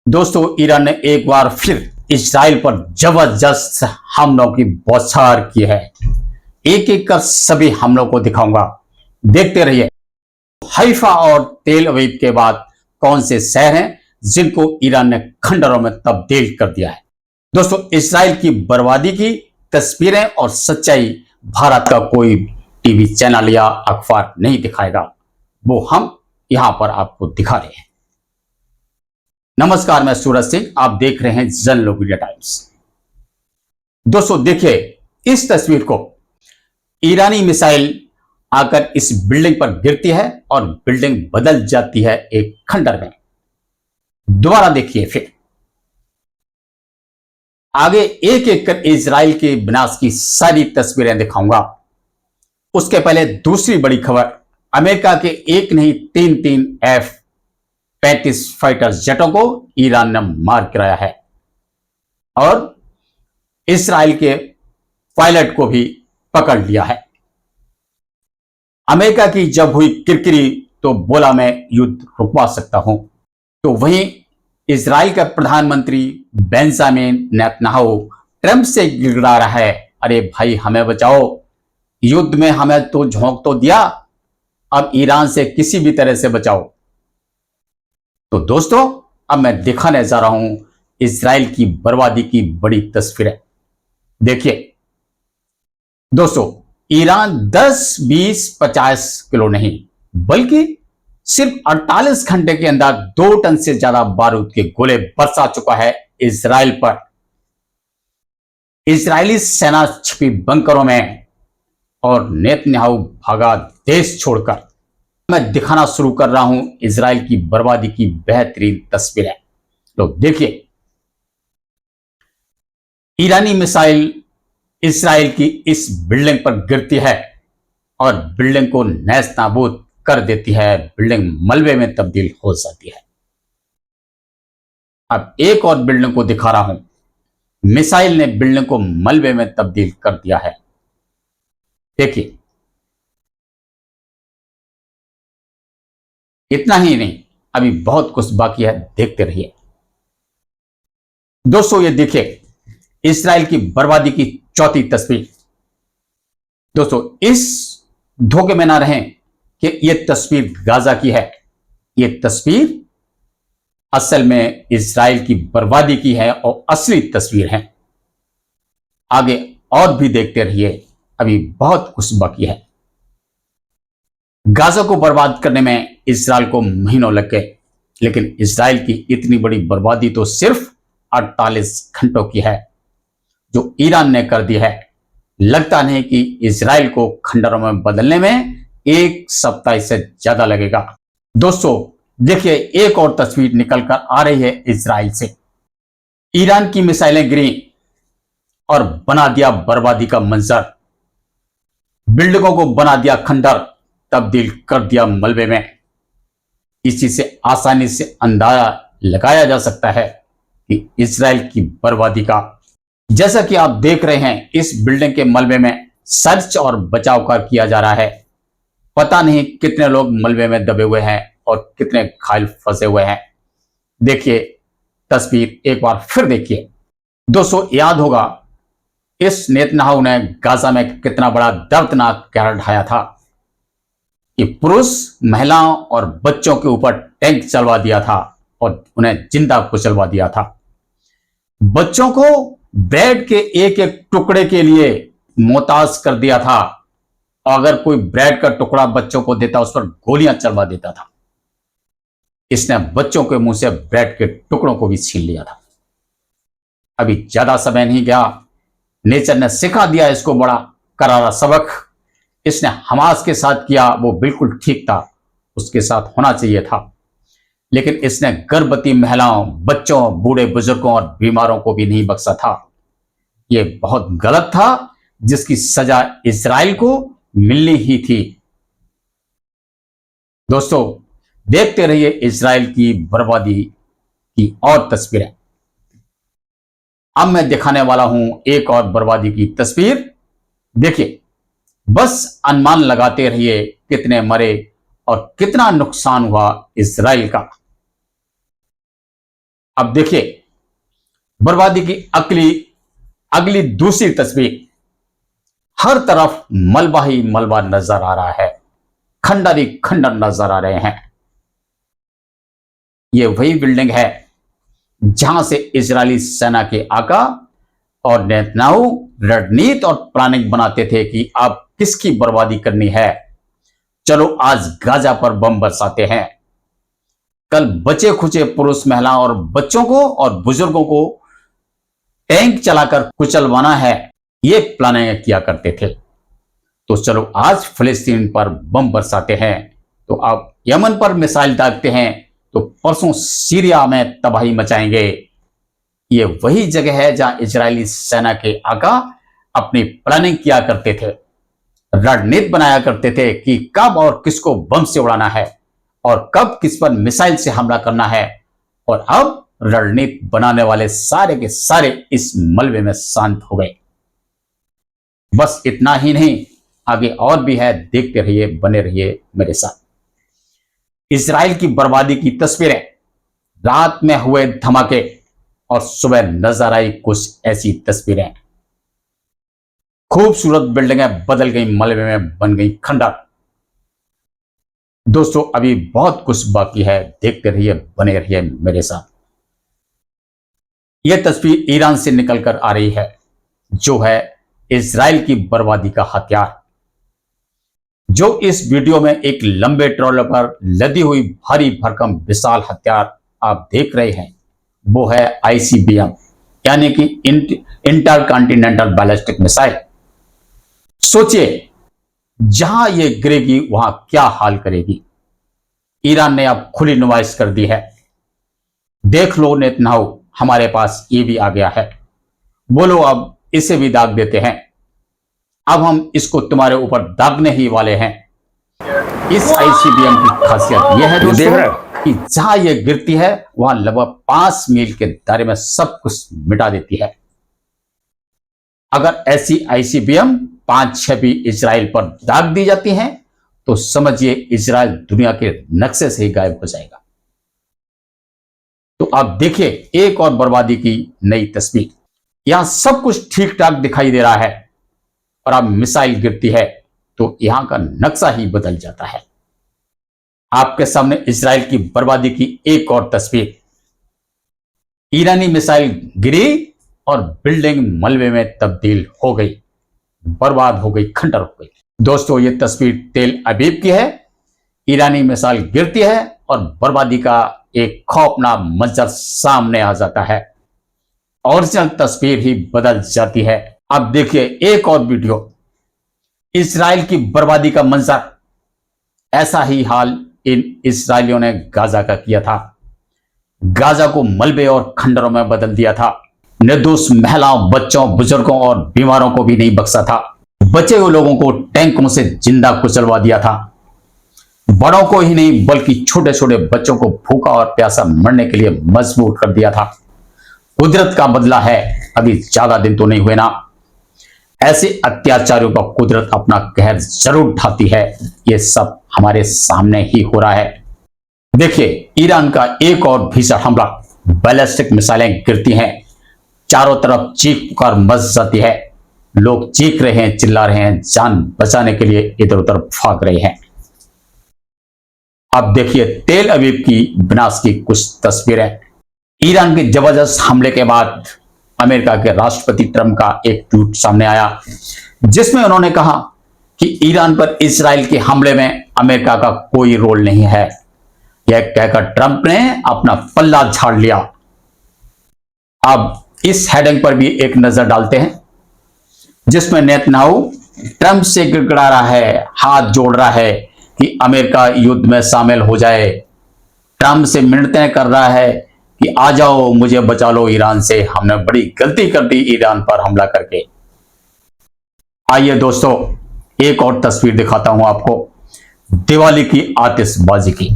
दोस्तों, ईरान ने एक बार फिर इजराइल पर जबरदस्त हमलों की बौछार की है। एक एक कर सभी हमलों को दिखाऊंगा, देखते रहिए। हैफा और तेल अवीव के बाद कौन से शहर हैं जिनको ईरान ने खंडरों में तब्दील कर दिया है। दोस्तों, इजराइल की बर्बादी की तस्वीरें और सच्चाई भारत का कोई टीवी चैनल या अखबार नहीं दिखाएगा, वो हम यहां पर आपको दिखा रहे हैं। नमस्कार, मैं सूरज सिंह, आप देख रहे हैं जन लोक मीडिया टाइम्स। दोस्तों देखिए इस तस्वीर को। ईरानी मिसाइल आकर इस बिल्डिंग पर गिरती है और बिल्डिंग बदल जाती है एक खंडर में। दोबारा देखिए फिर। आगे एक एक कर इजराइल के विनाश की सारी तस्वीरें दिखाऊंगा। उसके पहले दूसरी बड़ी खबर, अमेरिका के एक नहीं तीन F-35 फाइटर जेटों को ईरान ने मार गिराया है और इजराइल के पायलट को भी पकड़ लिया है। अमेरिका की जब हुई किरकिरी तो बोला मैं युद्ध रुकवा सकता हूं, तो वहीं इजराइल का प्रधानमंत्री बेंजामिन नेतन्याहू ट्रंप से गिड़गिड़ा रहा है, अरे भाई हमें बचाओ, युद्ध में हमें तो झोंक तो दिया, अब ईरान से किसी भी तरह से बचाओ। तो दोस्तों, अब मैं दिखाने जा रहा हूं इजराइल की बर्बादी की बड़ी तस्वीरें। देखिए दोस्तों, ईरान 10, 20, 50 किलो नहीं बल्कि सिर्फ 48 घंटे के अंदर 2 टन से ज्यादा बारूद के गोले बरसा चुका है इजराइल पर। इजरायली सेना छिपी बंकरों में और नेतन्याहू भागा देश छोड़कर। मैं दिखाना शुरू कर रहा हूं इजराइल की बर्बादी की बेहतरीन तस्वीरें। तो देखिए, ईरानी मिसाइल इजराइल की इस बिल्डिंग पर गिरती है और बिल्डिंग को नैश नाबूद कर देती है, बिल्डिंग मलबे में तब्दील हो जाती है। अब एक और बिल्डिंग को दिखा रहा हूं, मिसाइल ने बिल्डिंग को मलबे में तब्दील कर दिया है। देखिए, इतना ही नहीं, अभी बहुत कुछ बाकी है, देखते रहिए। दोस्तों ये देखिए इजराइल की बर्बादी की चौथी तस्वीर। दोस्तों इस धोखे में ना रहें कि यह तस्वीर गाजा की है। यह तस्वीर असल में इजराइल की बर्बादी की है और असली तस्वीर है। आगे और भी देखते रहिए, अभी बहुत कुछ बाकी है। गाजा को बर्बाद करने में इजराइल को महीनों लग गए, लेकिन इजराइल की इतनी बड़ी बर्बादी तो सिर्फ 48 घंटों की है जो ईरान ने कर दी है। लगता नहीं कि इजराइल को खंडरों में बदलने में एक सप्ताह से ज्यादा लगेगा। दोस्तों देखिए, एक और तस्वीर निकलकर आ रही है इजराइल से। ईरान की मिसाइलें गिरी और बना दिया बर्बादी का मंजर। बिल्डिंगों को बना दिया खंडर, तब्दील कर दिया मलबे में। इसी से आसानी से अंदाजा लगाया जा सकता है कि इजराइल की बर्बादी का। जैसा कि आप देख रहे हैं, इस बिल्डिंग के मलबे में सर्च और बचाव कार्य किया जा रहा है। पता नहीं कितने लोग मलबे में दबे हुए हैं और कितने घायल फंसे हुए हैं। देखिए तस्वीर एक बार फिर देखिए। दोस्तों याद होगा इस नेतन्याहू ने गाजा में कितना बड़ा दर्दनाक कहर ढाया था कि पुरुष, महिलाओं और बच्चों के ऊपर टैंक चलवा दिया था और उन्हें जिंदा कुचलवा दिया था। बच्चों को ब्रेड के एक एक टुकड़े के लिए मोहताज कर दिया था। अगर कोई ब्रेड का टुकड़ा बच्चों को देता, उस पर गोलियां चलवा देता था। इसने बच्चों के मुंह से ब्रेड के टुकड़ों को भी छीन लिया था। अभी ज्यादा समय नहीं गया, नेचर ने सिखा दिया इसको बड़ा करारा सबक। इसने हमास के साथ किया वो बिल्कुल ठीक था, उसके साथ होना चाहिए था, लेकिन इसने गर्भवती महिलाओं, बच्चों, बूढ़े बुजुर्गों और बीमारों को भी नहीं बख्शा था। यह बहुत गलत था, जिसकी सजा इजराइल को मिलनी ही थी। दोस्तों देखते रहिए इजराइल की बर्बादी की और तस्वीरें। अब मैं दिखाने वाला हूं एक और बर्बादी की तस्वीर। देखिए, बस अनुमान लगाते रहिए कितने मरे और कितना नुकसान हुआ इजराइल का। अब देखिए बर्बादी की अगली दूसरी तस्वीर। हर तरफ मलबा ही मलबा नजर आ रहा है, खंडर ही खंडर नजर आ रहे हैं। ये वही बिल्डिंग है जहां से इजरायली सेना के आका और नेतन्याहू रणनीति और प्लानिंग बनाते थे कि अब किसकी बर्बादी करनी है। चलो आज गाजा पर बम बरसाते हैं, कल बचे खुचे पुरुष महिलाओं और बच्चों को और बुजुर्गों को टैंक चलाकर कुचलवाना है, ये प्लानिंग किया करते थे। तो चलो आज फिलिस्तीन पर बम बरसाते हैं, तो अब यमन पर मिसाइल दागते हैं, तो परसों सीरिया में तबाही मचाएंगे। ये वही जगह है जहां इजरायली सेना के आका अपनी प्लानिंग किया करते थे, रणनीति बनाया करते थे कि कब और किसको बम से उड़ाना है और कब किस पर मिसाइल से हमला करना है। और अब रणनीति बनाने वाले सारे के सारे इस मलबे में शांत हो गए। बस इतना ही नहीं, आगे और भी है, देखते रहिए, बने रहिए मेरे साथ। इजराइल की बर्बादी की तस्वीरें, रात में हुए धमाके और सुबह नजर आई कुछ ऐसी तस्वीरें। खूबसूरत बिल्डिंगें बदल गई मलबे में बन गई खंडर। दोस्तों अभी बहुत कुछ बाकी है, देखते रहिए, बने रहिए मेरे साथ। यह तस्वीर ईरान से निकलकर आ रही है, जो है इजराइल की बर्बादी का हथियार। जो इस वीडियो में एक लंबे ट्रॉलर पर लदी हुई भारी भरकम विशाल हथियार आप देख रहे हैं, वो है आईसीबीएम, यानी कि इंटरकॉन्टिनेंटल बैलिस्टिक मिसाइल। सोचिए जहां ये गिरेगी वहां क्या हाल करेगी। ईरान ने अब खुली नुमाइश कर दी है। देख लो नेतन्याहू, हमारे पास ये भी आ गया है, बोलो अब इसे भी दाग देते हैं। अब हम इसको तुम्हारे ऊपर दागने ही वाले हैं। इस आईसीबीएम की खासियत यह है दोस्तों कि जहां यह गिरती है वहां लगभग 5 मील के दायरे में सब कुछ मिटा देती है। अगर ऐसी आईसीबीएम 5-6 भी इजराइल पर दाग दी जाती हैं तो समझिए इजराइल दुनिया के नक्शे से ही गायब हो जाएगा। तो आप देखिए एक और बर्बादी की नई तस्वीर। यहां सब कुछ ठीक ठाक दिखाई दे रहा है और अब मिसाइल गिरती है तो यहां का नक्शा ही बदल जाता है। आपके सामने इजराइल की बर्बादी की एक और तस्वीर। ईरानी मिसाइल गिरी और बिल्डिंग मलबे में तब्दील हो गई, बर्बाद हो गई, खंडर हो गई। दोस्तों ये तस्वीर तेल अबीब की है। ईरानी मिसाइल गिरती है और बर्बादी का एक खौफनाक मंजर सामने आ जाता है। ओरिजिनल तस्वीर ही बदल जाती है। अब देखिए एक और वीडियो, इजराइल की बर्बादी का मंजर। ऐसा ही हाल इन इजरायलियों ने गाजा का किया था। गाजा को मलबे और खंडरों में बदल दिया था। निर्दोष महिलाओं, बच्चों, बुजुर्गों और बीमारों को भी नहीं बख्शा था। बचे हुए लोगों को टैंकों से जिंदा कुचलवा दिया था। बड़ों को ही नहीं बल्कि छोटे छोटे बच्चों को भूखा और प्यासा मरने के लिए मजबूर कर दिया था। कुदरत का बदला है, अभी ज्यादा दिन तो नहीं हुए ना। ऐसे अत्याचारियों पर कुदरत अपना कहर जरूर ढाती है। ये सब हमारे सामने ही हो रहा है। देखिए ईरान का एक और भीषण हमला, बैलिस्टिक मिसाइलें गिरती हैं, चारों तरफ चीख पुकार मच जाती है। लोग चीख रहे हैं, चिल्ला रहे हैं, जान बचाने के लिए इधर उधर भाग रहे हैं। अब देखिए तेल अवीव की विनाश की कुछ तस्वीरें। ईरान के जबरदस्त हमले के बाद अमेरिका के राष्ट्रपति ट्रंप का एक ट्वीट सामने आया, जिसमें उन्होंने कहा कि ईरान पर इजराइल के हमले में अमेरिका का कोई रोल नहीं है। यह कहकर ट्रंप ने अपना पल्ला झाड़ लिया। अब इस हेडिंग पर भी एक नजर डालते हैं, जिसमें नेतन्याहू ट्रंप से गिड़गिड़ा रहा है, हाथ जोड़ रहा है कि अमेरिका युद्ध में शामिल हो जाए। ट्रंप से मिन्नतें कर रहा है कि आ जाओ, मुझे बचा लो ईरान से, हमने बड़ी गलती कर दी ईरान पर हमला करके। आइए दोस्तों एक और तस्वीर दिखाता हूं आपको, दिवाली की आतिशबाजी की।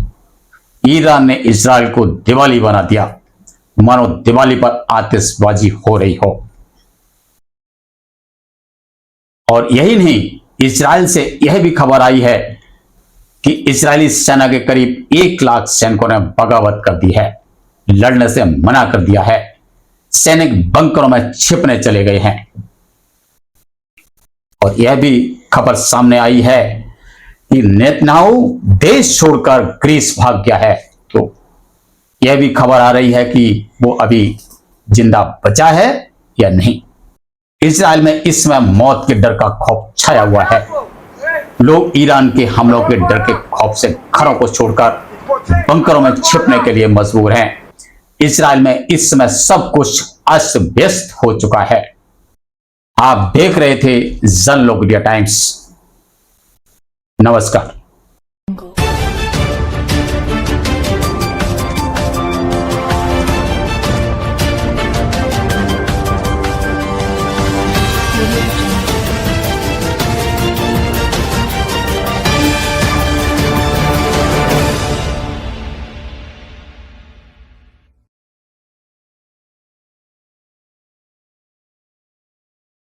ईरान ने इजराइल को दिवाली बना दिया, मानो दिवाली पर आतिशबाजी हो रही हो। और यही नहीं, इजराइल से यह भी खबर आई है कि इजरायली सेना के करीब 1 लाख सैनिकों ने बगावत कर दी है। लड़ने से मना कर दिया है। सैनिक बंकरों में छिपने चले गए हैं। और यह भी खबर सामने आई है कि नेतन्याहू देश छोड़कर ग्रीस भाग गया है। तो यह भी खबर आ रही है कि वो अभी जिंदा बचा है या नहीं। इजराइल में इस समय मौत के डर का खौफ छाया हुआ है। लोग ईरान के हमलों के डर के खौफ से घरों को छोड़कर बंकरों में छिपने के लिए मजबूर हैं। इजराइल में इस समय सब कुछ अस्त व्यस्त हो चुका है। आप देख रहे थे जन लोक इंडिया टाइम्स। नमस्कार।